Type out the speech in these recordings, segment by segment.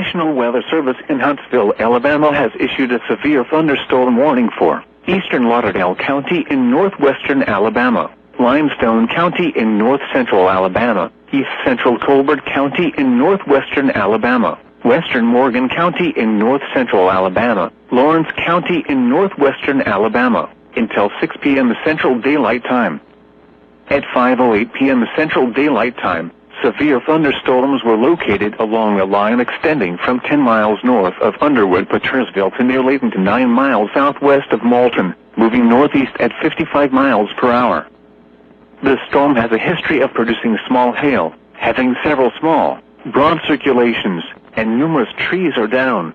National Weather Service in Huntsville, Alabama has issued a severe thunderstorm warning for eastern Lauderdale County in northwestern Alabama, Limestone County in north-central Alabama, east central Colbert County in northwestern Alabama, western Morgan County in north-central Alabama, Lawrence County in northwestern Alabama, until 6 p.m. Central Daylight Time. At 5:08 p.m. Central Daylight Time, severe thunderstorms were located along a line extending from 10 miles north of Underwood, Purcellsville to near Layton to 9 miles southwest of Malton, moving northeast at 55 miles per hour. The storm has a history of producing small hail, having several small, broad circulations, and numerous trees are down.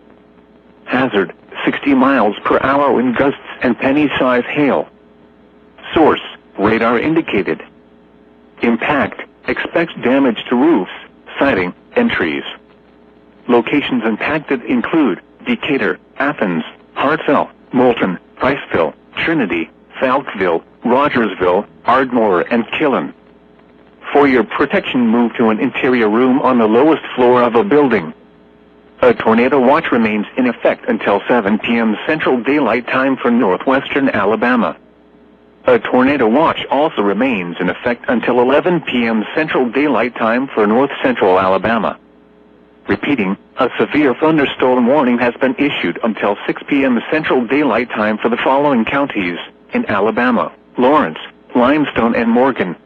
Hazard, 60 miles per hour wind gusts and penny-size hail. Source, radar indicated. Impact, expects damage to roofs, siding, and trees. Locations impacted include Decatur, Athens, Hartselle, Moulton, Priceville, Trinity, Falkville, Rogersville, Ardmore, and Killen. For your protection, move to an interior room on the lowest floor of a building. A tornado watch remains in effect until 7 p.m. Central Daylight Time for northwestern Alabama. A tornado watch also remains in effect until 11 p.m. Central Daylight Time for north-central Alabama. Repeating, a severe thunderstorm warning has been issued until 6 p.m. Central Daylight Time for the following counties in Alabama: Lawrence, Limestone, and Morgan.